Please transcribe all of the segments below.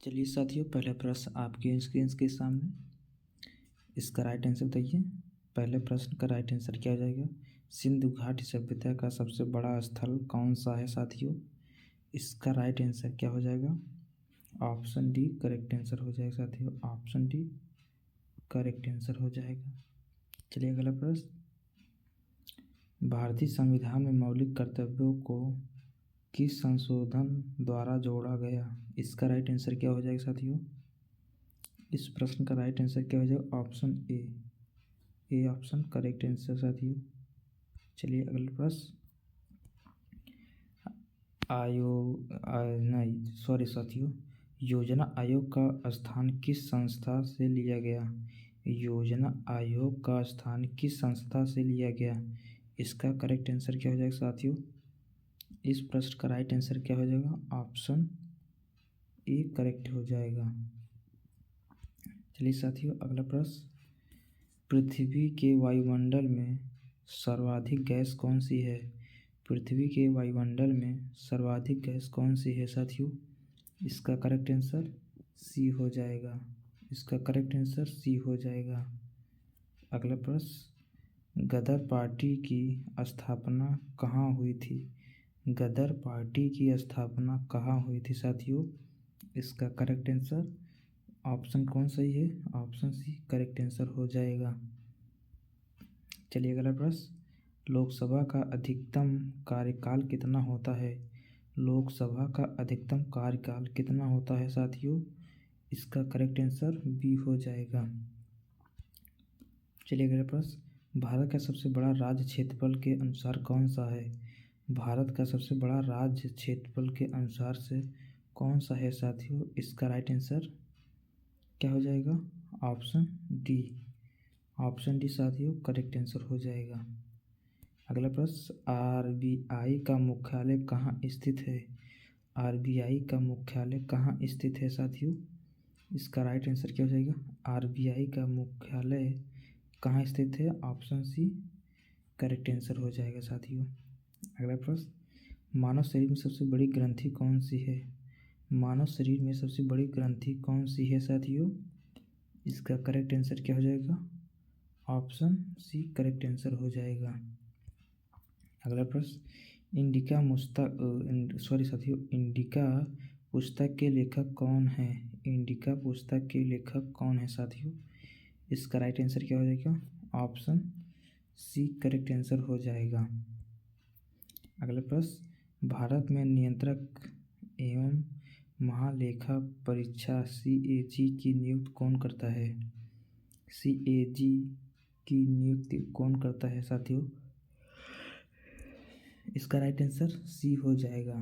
चलिए साथियों, पहला प्रश्न आपके स्क्रीन के सामने, इसका राइट आंसर बताइए। पहले प्रश्न का राइट आंसर क्या हो जाएगा? सिंधु घाटी सभ्यता का सबसे बड़ा स्थल कौन सा है साथियों? इसका राइट आंसर क्या हो जाएगा? ऑप्शन डी करेक्ट आंसर हो जाएगा साथियों। ऑप्शन डी करेक्ट आंसर हो जाएगा। चलिए अगला प्रश्न, भारतीय संविधान में मौलिक कर्तव्यों को किस संशोधन द्वारा जोड़ा गया? इसका राइट आंसर क्या हो जाएगा साथियों? इस प्रश्न का राइट आंसर क्या हो जाएगा? Option A option correct answer साथियों। चलिए अगला प्रश्न, साथियों, योजना आयोग का स्थान किस संस्था से लिया गया? योजना आयोग का स्थान किस संस्था से लिया गया? इसका करेक्ट आंसर क्या हो जाएगा साथियों? इस प्रश्न का राइट आंसर क्या हो जाएगा? ऑप्शन ए करेक्ट हो जाएगा। चलिए साथियों अगला प्रश्न, पृथ्वी के वायुमंडल में सर्वाधिक गैस कौन सी है? पृथ्वी के वायुमंडल में सर्वाधिक गैस कौन सी है साथियों? इसका करेक्ट आंसर सी हो जाएगा। इसका करेक्ट आंसर सी हो जाएगा। अगला प्रश्न, गदर पार्टी की स्थापना कहाँ हुई थी? गदर पार्टी की स्थापना कहाँ हुई थी साथियों? इसका करेक्ट आंसर ऑप्शन कौन सही है? ऑप्शन सी करेक्ट आंसर हो जाएगा। चलिए अगला प्रश्न, लोकसभा का अधिकतम कार्यकाल कितना होता है? लोकसभा का अधिकतम कार्यकाल कितना होता है साथियों? इसका करेक्ट आंसर बी हो जाएगा। चलिए अगला प्रश्न, भारत का सबसे बड़ा राज्य क्षेत्रफल के अनुसार कौन सा है? भारत का सबसे बड़ा राज्य क्षेत्रफल के अनुसार से कौन सा है साथियों? इसका राइट आंसर क्या हो जाएगा? Option D. ऑप्शन डी साथियों करेक्ट आंसर हो जाएगा। अगला प्रश्न, आरबीआई का मुख्यालय कहाँ स्थित है? आरबीआई का मुख्यालय कहाँ स्थित है साथियों? इसका राइट आंसर क्या हो जाएगा? आरबीआई का मुख्यालय कहाँ स्थित है? ऑप्शन सी करेक्ट आंसर हो जाएगा साथियों। अगला प्रश्न, मानव शरीर में सबसे बड़ी ग्रंथि कौन सी है? मानव शरीर में सबसे बड़ी ग्रंथि कौन सी है साथियों? इसका करेक्ट आंसर क्या हो जाएगा? ऑप्शन सी करेक्ट आंसर हो जाएगा। अगला प्रश्न, इंडिका पुस्तक के लेखक कौन है? इंडिका पुस्तक के लेखक कौन है साथियों? इसका राइट आंसर क्या हो जाएगा? ऑप्शन सी करेक्ट आंसर हो जाएगा। अगला प्रश्न, भारत में नियंत्रक एवं महालेखा परीक्षा CAG की नियुक्ति कौन करता है? CAG की नियुक्ति कौन करता है साथियों? इसका राइट आंसर सी हो जाएगा।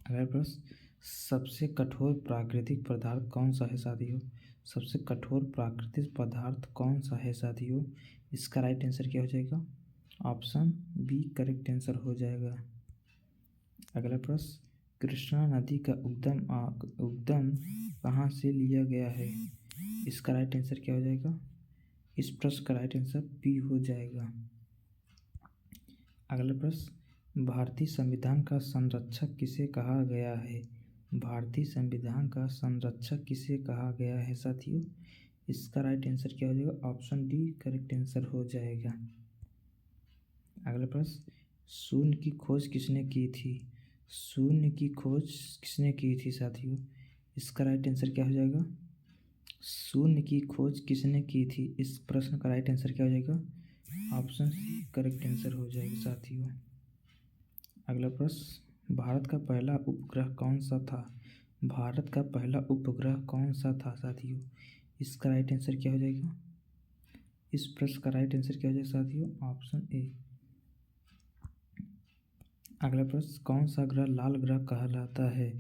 अगला प्रश्न, सबसे कठोर प्राकृतिक पदार्थ कौन सा है साथियों? सबसे कठोर प्राकृतिक पदार्थ कौन सा है साथियों? इसका राइट आंसर क्या हो जाएगा? ऑप्शन बी करेक्ट आंसर हो जाएगा। अगला प्रश्न, कृष्णा नदी का उद्गम कहाँ से लिया गया है? इसका राइट आंसर क्या हो जाएगा? इस प्रश्न का राइट आंसर बी हो जाएगा। अगला प्रश्न, भारतीय संविधान का संरक्षक किसे कहा गया है? भारतीय संविधान का संरक्षक किसे कहा गया है साथियों? इसका राइट आंसर क्या हो जाएगा? ऑप्शन डी करेक्ट आंसर हो जाएगा। अगला प्रश्न, शून्य की खोज किसने की थी? शून्य की खोज किसने की थी साथियों? इसका राइट आंसर क्या हो जाएगा? शून्य की खोज किसने की थी? इस प्रश्न का राइट आंसर क्या हो जाएगा? ऑप्शन सी करेक्ट आंसर हो जाएगा साथियों। अगला प्रश्न, भारत का पहला उपग्रह कौन सा था? भारत का पहला उपग्रह कौन सा था साथियों? इसका राइट आंसर क्या हो जाएगा? इस प्रश्न का राइट आंसर क्या हो जाएगा साथियों? Option A. अगला प्रश्न, कौन सा ग्रह लाल ग्रह कहलाता है?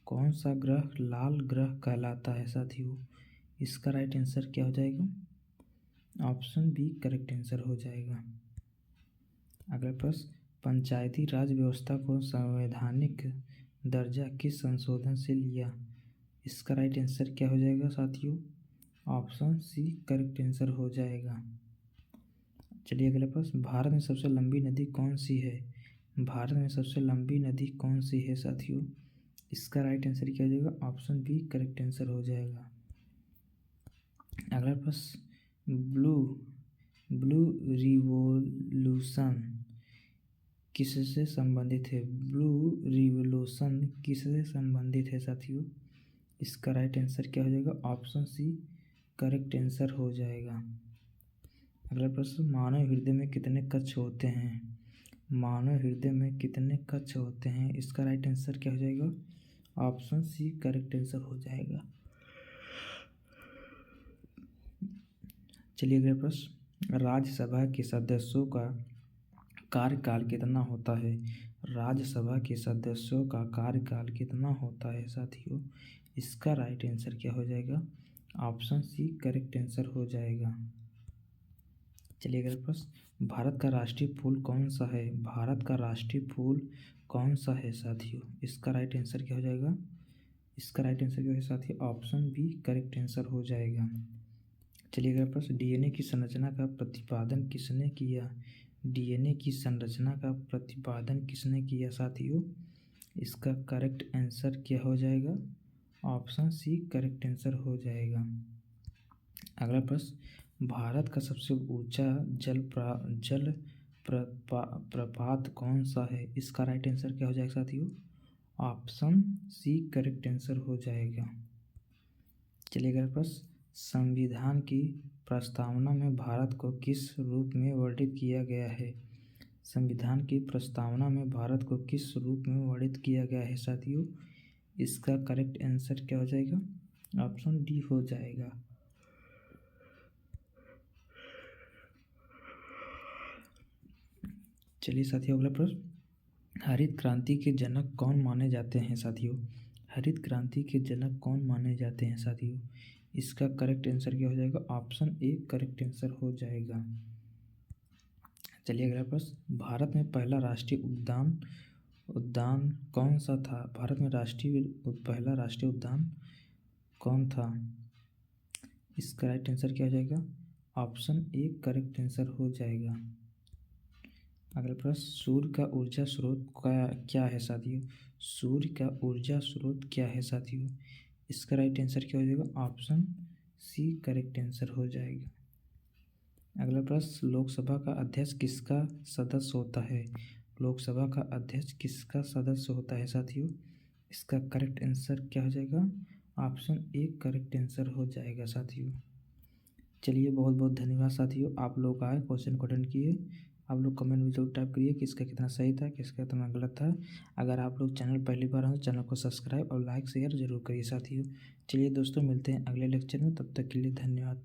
कौन सा ग्रह लाल ग्रह कहलाता है साथियों? इसका राइट आंसर क्या हो जाएगा? ऑप्शन बी करेक्ट आंसर हो जाएगा। अगला प्रश्न, पंचायती राज व्यवस्था को संवैधानिक दर्जा किस संशोधन से लिया? इसका राइट आंसर क्या हो जाएगा साथियों? ऑप्शन सी करेक्ट आंसर हो जाएगा। चलिए अगला प्रश्न, भारत में सबसे लंबी नदी कौन सी है? भारत में सबसे लंबी नदी कौन सी है साथियों? इसका राइट आंसर क्या हो जाएगा? ऑप्शन बी करेक्ट आंसर हो जाएगा। अगला प्रश्न, ब्लू ब्लू रिवॉल्यूशन किससे संबंधित है? ब्लू रिवॉल्यूशन किससे संबंधित है साथियों? इसका राइट आंसर क्या हो जाएगा? ऑप्शन सी करेक्ट आंसर हो जाएगा। अगला प्रश्न, मानव हृदय में कितने कक्ष होते हैं? मानव हृदय में कितने कक्ष होते हैं? इसका राइट आंसर क्या हो जाएगा? ऑप्शन सी करेक्ट आंसर हो जाएगा। चलिए अगला प्रश्न, राज्यसभा के सदस्यों का कार्यकाल कितना होता है? राज्यसभा के सदस्यों का कार्यकाल कितना होता है साथियों? इसका राइट आंसर क्या हो जाएगा? ऑप्शन सी करेक्ट आंसर हो जाएगा। चलिए अगला प्रश्न, भारत का राष्ट्रीय फूल कौन सा है? भारत का राष्ट्रीय फूल कौन सा है साथियों? इसका राइट आंसर क्या हो जाएगा? इसका राइट आंसर क्या है साथियों? ऑप्शन बी करेक्ट आंसर हो जाएगा। चलिए अगला प्रश्न, डीएनए की संरचना का प्रतिपादन किसने किया? डीएनए की संरचना का प्रतिपादन किसने किया साथियों? इसका करेक्ट आंसर क्या हो जाएगा? ऑप्शन सी करेक्ट आंसर हो जाएगा। अगला प्रश्न, भारत का सबसे ऊंचा प्रपात कौन सा है? इसका राइट आंसर क्या हो जाएगा साथियों? ऑप्शन सी करेक्ट आंसर हो जाएगा। चलिए अगला प्रश्न, संविधान की प्रस्तावना में भारत को किस रूप में वर्णित किया गया है? संविधान की प्रस्तावना में भारत को किस रूप में वर्णित किया गया है साथियों? इसका करेक्ट आंसर क्या हो जाएगा? ऑप्शन डी हो जाएगा। चलिए साथियों अगला प्रश्न, हरित क्रांति के जनक कौन माने जाते हैं साथियों? हरित क्रांति के जनक कौन माने जाते हैं साथियों? इसका करेक्ट आंसर क्या हो जाएगा? ऑप्शन ए करेक्ट आंसर हो जाएगा। चलिए अगला प्रश्न, भारत में पहला राष्ट्रीय उद्यान उद्यान कौन सा था? भारत में पहला राष्ट्रीय उद्यान कौन था? इसका राइट आंसर क्या हो जाएगा? ऑप्शन ए करेक्ट आंसर हो जाएगा। अगला प्रश्न, सूर्य का ऊर्जा स्रोत क्या है साथियों? सूर्य का ऊर्जा स्रोत क्या है साथियों? इसका राइट आंसर क्या हो जाएगा? ऑप्शन सी करेक्ट आंसर हो जाएगा। अगला प्रश्न, लोकसभा का अध्यक्ष किसका सदस्य होता है? लोकसभा का अध्यक्ष किसका सदस्य होता है साथियों? इसका करेक्ट आंसर क्या हो जाएगा? ऑप्शन ए करेक्ट आंसर हो जाएगा साथियों। चलिए बहुत बहुत धन्यवाद साथियों, आप लोग आए क्वेश्चन को अटेंड किए। आप लोग कमेंट में जरूर टाइप करिए कि इसका कितना सही था, किसका कितना गलत था। अगर आप लोग चैनल पहली बार हो तो चैनल को सब्सक्राइब और लाइक शेयर जरूर करिए साथियों। चलिए दोस्तों, मिलते हैं अगले लेक्चर में, तब तक के लिए धन्यवाद।